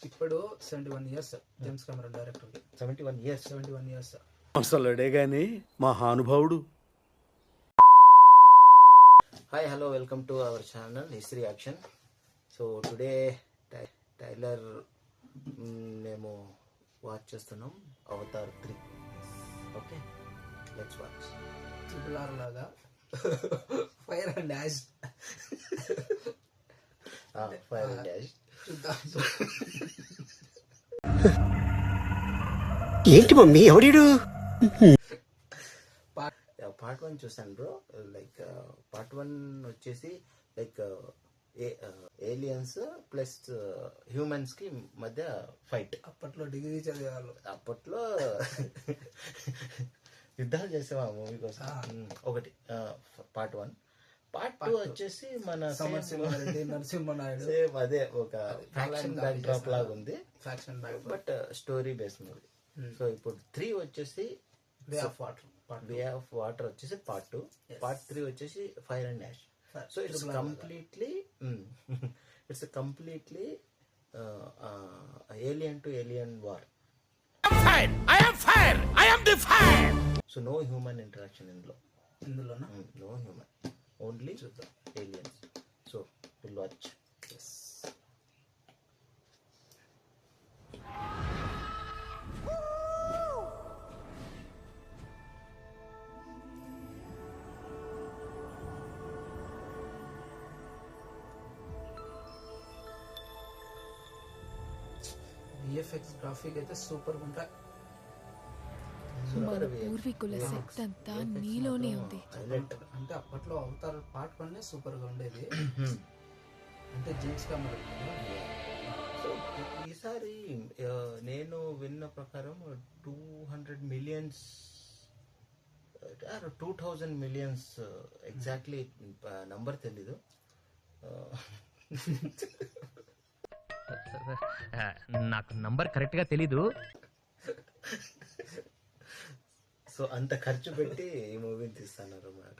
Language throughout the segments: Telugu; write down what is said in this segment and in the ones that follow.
ఇప్పుడు 71 ఇయర్స్ జేమ్స్ కెమెరాన్ డైరెక్టర్కి. 71 ఇయర్స్. అసలుడే గాని మహానుభావుడు. Hi hello welcome to our channel history action. So today trailer మేము వాచ్ చేస్తున్నాం Avatar 3. Okay let's watch. Triple R లాగా fire and ash. Fire and ash. ఏంటి మమ్మీ ఎవడీడు? పార్ట్ 1 చూసాను బ్రో. లైక్ పార్ట్ 1 వచ్చేసి లైక్ ఏలియన్స్ ప్లస్ హ్యూమన్స్ కి మధ్య ఫైట్. అప్పట్లో డిగ్రీ చదివేవాళ్ళు. అప్పట్లో యుద్ధాలు చేసేవా మూవీ కోసం. ఒకటి పార్ట్ 1. పార్ట్ 2 వచ్చేసి మన సమరసింహారెడ్డి, నరసింహనాయుడు. సేమ్ అదే ఒక ఫ్యాక్షన్ బ్యాక్ డ్రాప్ లాగా ఉంది, faction back but story base movie. So ఇప్పుడు 3 వచ్చేసి way of water. Way of water వచ్చేసి పార్ట్ 2. పార్ట్ 3 వచ్చేసి fire and ash. So it's completely alien to alien war. So no human interaction ఇందులోనా? No human, only aliens. So will watch. VFX graphic అయితే సూపర్ ఉంటాయి. మన పూర్వీకుల శక్తి అంతా నీలోనే ఉంది. అంటే అప్పట్లో అవతార్ పార్ట్ 1 సూపర్ గా ఉండేది. అంటే జేమ్స్ కెమెరాన్. సో ఈసారి నేను విన్న ప్రకారం 200 మిలియన్స్ 2000 మిలియన్స్ ఎగ్జాక్ట్లీ నంబర్ తెలీదు. నాకు నంబర్ కరెక్ట్ గా తెలీదు. సో అంత ఖర్చు పెట్టి ఈ మూవీని తీస్తున్నారు అన్నమాట.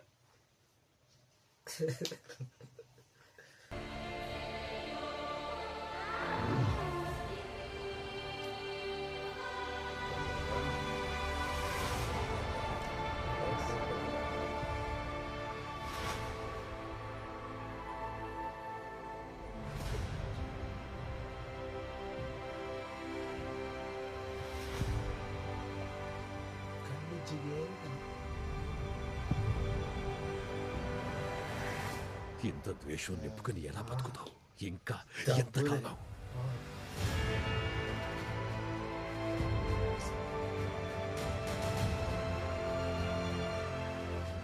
ఇంత ద్వేషం నింపుకుని ఎలా బతుకుతావు? ఇంకా ఎంతకాలం?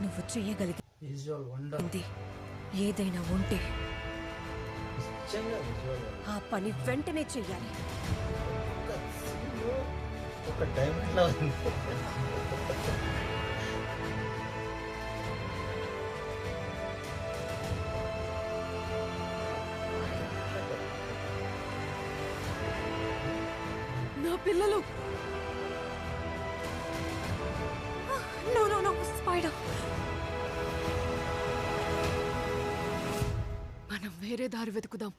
నువ్వు చేయగలిగింది విజువల్ వండర్. ఏదైనా ఉంటే నిజంగా విజువల్ ఆ పని వెంటనే చెయ్యాలి. ఒక డైమండ్ లా ఉంది. నా పిల్లలు. No no no spider. మనం వేరే దారి వెతుకుదాం.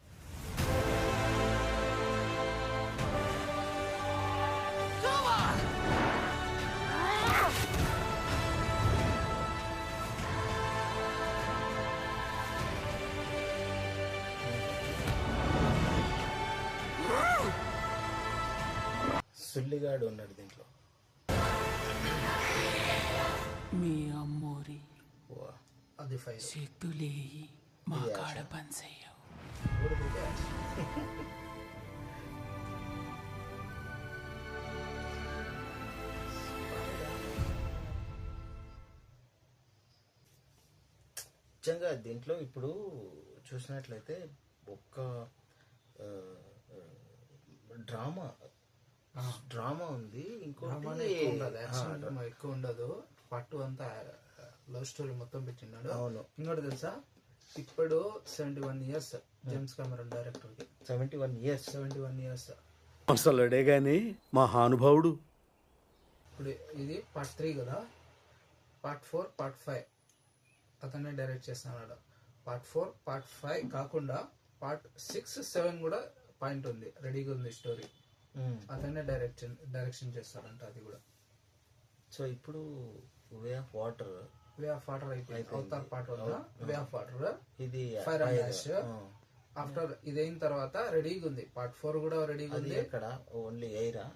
సుల్లిగాడు ఉన్నాడు దీంట్లో. మీ అమ్మోరి అది ఫైర్. చేతులేయి మా కాడ పని చెయ్యవు. నిజంగా దీంట్లో ఇప్పుడు చూసినట్లయితే ఒక్క డ్రామా ఉంది. ఇంకోటి ఎక్కువ ఉండదు. పార్ట్ 2 అంతా లవ్ స్టోరీ మొత్తం పెట్టినాడు. అవును. ఇంకోటి తెలుసా, ఇప్పుడు 71 ఇయర్స్ జేమ్స్ కెమెరాన్ డైరెక్టర్కి. 71 ఇయర్స్. అసలుడే గాని మహానుభావుడు. ఇప్పుడు ఇది పార్ట్ 3 కదా. పార్ట్ 4 పార్ట్ 5 అతనే డైరెక్ట్ చేస్తున్నాడు. పార్ట్ 4 పార్ట్ 5 కాకుండా పార్ట్ 6, 7 కూడా పాయింట్ ఉంది, రెడీగా ఉంది స్టోరీ. అతనే డైరెక్షన్ చేస్తారంట అది కూడా. సో ఇప్పుడు వే ఆఫ్ వాటర్ అయిపోయింది. Avatar part 1, way of water, ఇది ఫైర్ అండ్ యాష్. ఆఫ్టర్ ఇదైన తర్వాత రెడీగా ఉంది పార్ట్ 4 కూడా రెడీగా అది ఉంది. ఎక్కడ ఓన్లీ ఎయిరా?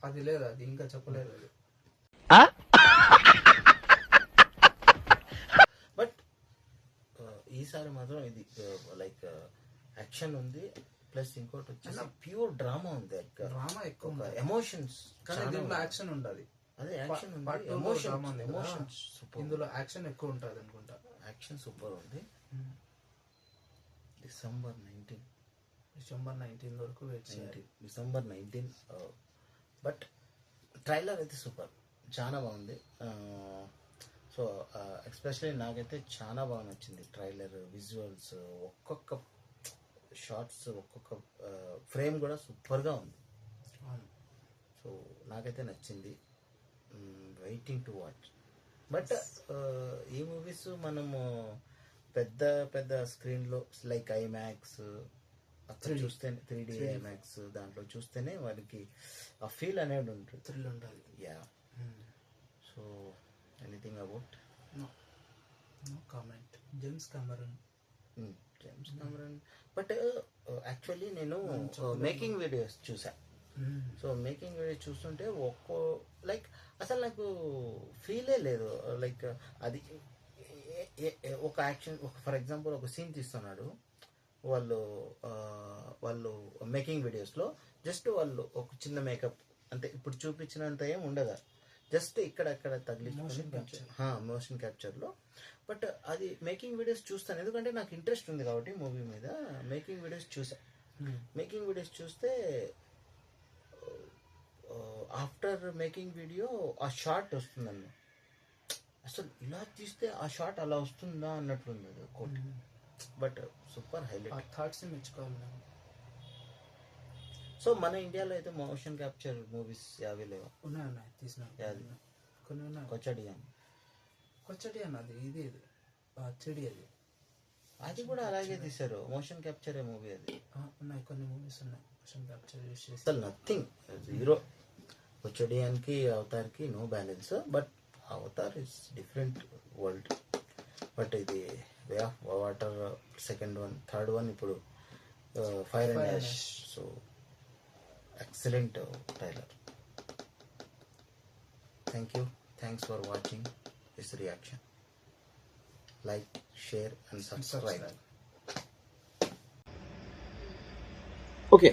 అది లేదు, అది ఇంకా చెప్పలేదు అది. బట్ ఈసారి మాత్రం ఇది లైక్ యాక్షన్ ఉంది, ప్లస్ ఇంకోటి వచ్చేసి ప్యూర్ డ్రామా ఉంది. డ్రామా ఎక్కువ ఉంది. ఎమోషన్స్, కానీ దీంట్లో యాక్షన్ ఉండదు. అదే యాక్షన్ ఉంది, పార్ట్ 2 డ్రామా ఉంది కదా, ఎమోషన్స్ సూపర్. ఇందులో యాక్షన్ ఎక్కువ ఉంటుంది అనుకుంటా. యాక్షన్ సూపర్ ఉంది. డిసెంబర్ 19 వరకు వెయిట్ చేయాలి. డిసెంబర్ 19. బట్ ట్రైలర్ అయితే సూపర్, చాలా బాగుంది. సో ఎస్పెషల్లీ నాకైతే చాలా బాగా నచ్చింది ట్రైలర్, విజువల్స్, ఒక్కొక్క షార్ట్స్, ఒక్కొక్క ఫ్రేమ్ కూడా సూపర్గా ఉంది. సో నాకైతే నచ్చింది. Waiting to watch. బట్ ఈ మూవీస్ మనము పెద్ద పెద్ద స్క్రీన్లో లైక్ ఐమాక్స్ అక్కడ చూస్తే 3D ఐమాక్స్ దాంట్లో చూస్తేనే వాళ్ళకి ఆ ఫీల్ అనేది ఉంటుంది, థ్రిల్ ఉంటుంది. Yeah. So anything about? No comment. James Cameron. But actually నేను మేకింగ్ వీడియోస్ చూసా. సో మేకింగ్ వీడియో చూస్తుంటే లైక్ అసలు నాకు ఫీలే లేదు. లైక్ అది ఒక యాక్షన్, ఫర్ ఎగ్జాంపుల్ ఒక సీన్ తీస్తున్నాడు వాళ్ళు మేకింగ్ వీడియోస్లో, జస్ట్ వాళ్ళు ఒక చిన్న మేకప్ అంతే, ఇప్పుడు చూపించినంత ఏం ఉండదు, జస్ట్ ఇక్కడ తగిలించుకొని మోషన్ క్యాప్చర్లో. బట్ అది మేకింగ్ వీడియోస్ చూస్తాను, ఎందుకంటే నాకు ఇంట్రెస్ట్ ఉంది కాబట్టి మూవీ మీద. మేకింగ్ వీడియోస్ చూసా. మేకింగ్ వీడియోస్ చూస్తే ఆఫ్టర్ మేకింగ్ వీడియో ఆ షార్ట్ వస్తుందన్న, అసలు ఇలా తీస్తే ఆ షార్ట్ అలా వస్తుందా అన్నట్లుంది ఒకటి. But super highlight. థాట్స్ మెచ్చుకోవాలి. సో మన ఇండియాలో అయితే మోషన్ క్యాప్చర్ మూవీస్ యావే లేవా? ఉన్నాయి తీసిన కొన్ని ఉన్నాయి. కొచ్చడి అన్నది ఇది 3D అది కూడా అలాగే తీశారు, మోషన్ క్యాప్చర్ మూవీ అది. ఉన్నాయి కొన్ని మూవీస్ ఉన్నాయి మోషన్ క్యాప్చర్ యూస్ చేసి. అసలు నథింగ్, జీరో. కొచ్చడియాన్కి అవతార్కి no balance. But Avatar is different world. But ఇది way of water second one, third one ఇప్పుడు fire and ash. So excellent trailer. Thanks for watching this reaction. Like, share and subscribe. Okay.